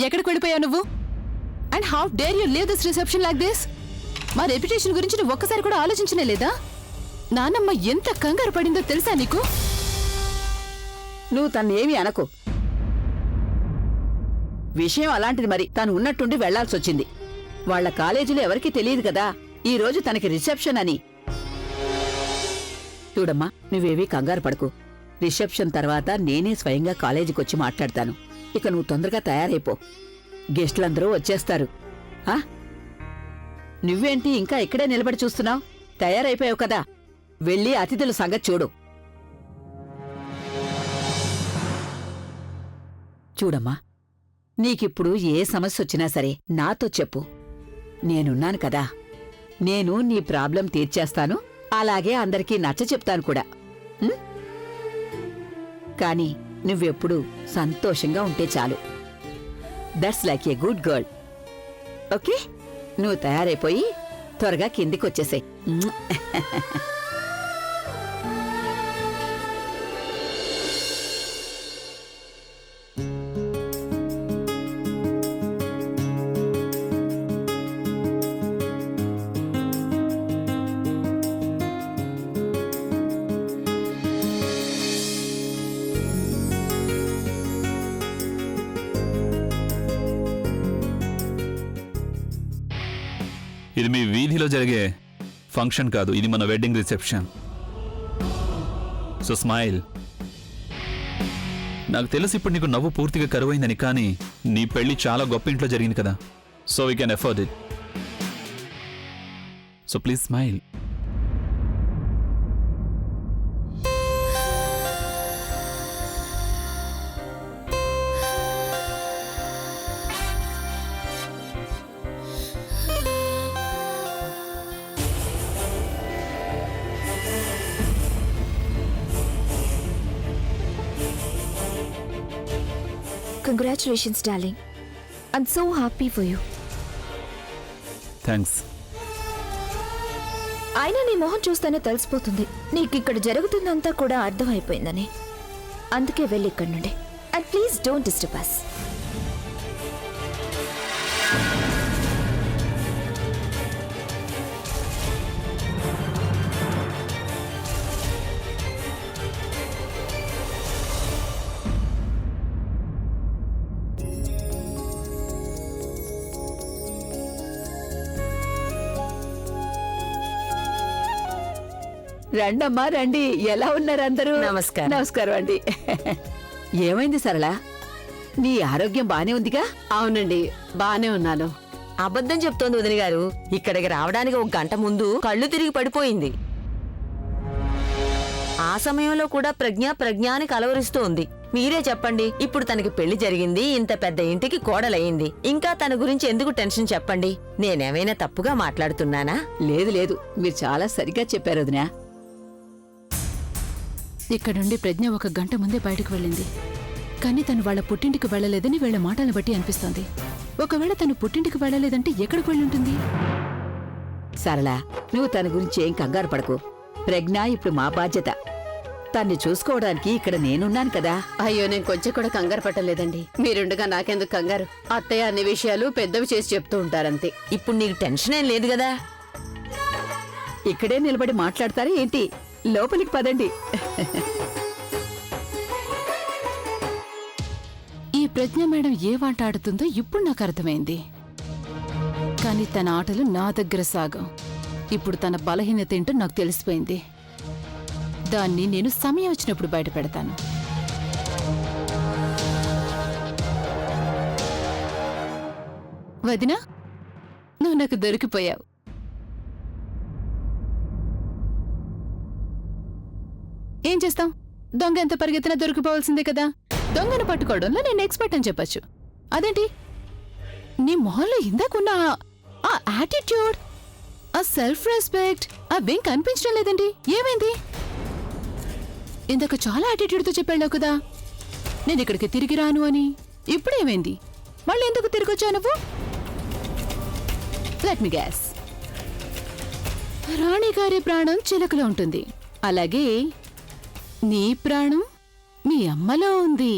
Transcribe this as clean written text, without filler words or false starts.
ఎక్కడికి వెళ్ళిపోయావు నువ్వు? And how dare you leave this reception like this? మా రెప్యుటేషన్ గురించి నువ్వు ఒక్కసారి కూడా ఆలోచించనే లేదా? నానమ్మ ఎంత కంగారు పడిందో తెలుసా నీకు? నువ్వు తన్నేమీ అనకు. విషయం అలాంటిది. మరి తను ఉన్నట్టుండి వెళ్లాల్సొచ్చింది. వాళ్ల కాలేజీలో ఎవరికీ తెలియదు కదా ఈ రోజు తనకి రిసెప్షన్ అని. చూడమ్మా, నువ్వేవీ కంగారు పడకు. రిసెప్షన్ తర్వాత నేనే స్వయంగా కాలేజీకొచ్చి మాట్లాడతాను. ఇక నువ్వు తొందరగా తయారైపో. గెస్టులందరూ వచ్చేస్తారు. నువ్వేంటి ఇంకా ఇక్కడే నిలబడి చూస్తున్నావు? తయారైపోయావు కదా, వెళ్ళి అతిథుల సంగతి చూడు. చూడమ్మా, నీకిప్పుడు ఏ సమస్య వచ్చినా సరే నాతో చెప్పు. నేనున్నాను కదా. నేను నీ ప్రాబ్లం తీర్చేస్తాను, అలాగే అందరికీ నచ్చ చెప్తాను కూడా. కానీ నువ్వెప్పుడు సంతోషంగా ఉంటే చాలు. That's like a good girl. Okay, నువ్వు తయారైపోయి త్వరగా కిందికొచ్చేసేయ్. ఇది మీ వీధిలో జరిగే ఫంక్షన్ కాదు, ఇది మన వెడ్డింగ్ రిసెప్షన్. So smile. నాకు తెలుసు ఇప్పుడు నీకు నవ్వు పూర్తిగా కరువైందని, కానీ నీ పెళ్లి చాలా గొప్ప ఇంట్లో జరిగింది కదా. So we can afford it. So please smile. Congratulations, darling. I'm so happy for you. Thanks. అయినా నీ మొహం చూస్తేనే తెలిసిపోతుంది నీకు ఇక్కడ జరుగుతుందంతా కూడా అర్థమైపోయిందని. అందుకే వెళ్ళి ఇక్కడి నుండి. And please don't disturb us. రండమ్మా రండి. ఎలా ఉన్నారు అందరూ? నమస్కారం. నమస్కారం అండి. ఏమైంది సరళ, నీ ఆరోగ్యం బానే ఉందిగా? అవునండి, బానే ఉన్నాను. అబద్ధం చెప్తోంది వదిన గారు. ఇక్కడికి రావడానికి 1 గంట ముందు కళ్ళు తిరిగి పడిపోయింది. ఆ సమయంలో కూడా ప్రజ్ఞ అని కలవరిస్తోంది. మీరే చెప్పండి, ఇప్పుడు తనకి పెళ్లి జరిగింది, ఇంత పెద్ద ఇంటికి కోడలయ్యింది, ఇంకా తన గురించి ఎందుకు టెన్షన్ చెప్పండి? నేనేమైనా తప్పుగా మాట్లాడుతున్నానా? లేదు లేదు, మీరు చాలా సరిగ్గా చెప్పారు వదినా. ఇక్కడ నుండి ప్రజ్ఞ 1 గంట ముందే బయటకు వెళ్ళింది. కానీ తను వాళ్ళ పుట్టింటికి వెళ్ళలేదని వీళ్ళ మాటలను బట్టి అనిపిస్తోంది. ఒకవేళ తను పుట్టింటికి వెళ్ళలేదంటే ఎక్కడికి వెళ్ళుంటుంది? సరళ, నువ్వు తన గురించి ఏం కంగారు పడకు. ప్రజ్ఞ ఇప్పుడు మా బాధ్యత. తన్ని చూసుకోవడానికి ఇక్కడ నేనున్నాను కదా. అయ్యో, నేను కొంచెం కూడా కంగారు పట్టలేదండి. మీరుండగా నాకెందుకు కంగారు? అత్తయ్య అన్ని విషయాలు పెద్దవి చేసి చెప్తూ ఉంటారంతే. ఇప్పుడు నీకు టెన్షన్ ఏం లేదు కదా? ఇక్కడే నిలబడి మాట్లాడతారా ఏంటి? లోపలికి పదండి. ఈ ప్రజ్ఞ మేడం ఏ వాట ఆడుతుందో ఇప్పుడు నాకు అర్థమైంది. కానీ తన ఆటలు నా దగ్గర సాగం. ఇప్పుడు తన బలహీనత ఏంటో నాకు తెలిసిపోయింది. దాన్ని నేను సమయం వచ్చినప్పుడు బయట పెడతాను. వదినా, నువ్వు నాకు దొరికిపోయావు. ఏం చేస్తాం? దొంగ ఎంత పరిగెత్తినా దొరికిపోవాల్సిందే కదా. దొంగను పట్టుకోవడంలో నేను ఎక్స్పర్ట్ అని చెప్పచ్చు. అదేంటి నీ మొహంలో ఇందాకున్న ఆ యాటిట్యూడ్, ఆ సెల్ఫ్ రెస్పెక్ట్ అవేం కనిపించడం లేదండి. ఏమైంది? ఇందాక చాలా యాటిట్యూడ్తో చెప్పావు కదా నేను ఇక్కడికి తిరిగి రాను అని. ఇప్పుడేమైంది? మళ్ళీ ఎందుకు తిరిగి వచ్చావు నువ్వు? Let me guess. రాణిగారి ప్రాణం చిలకలో ఉంటుంది, అలాగే నీ ప్రాణం మీ అమ్మలో ఉంది.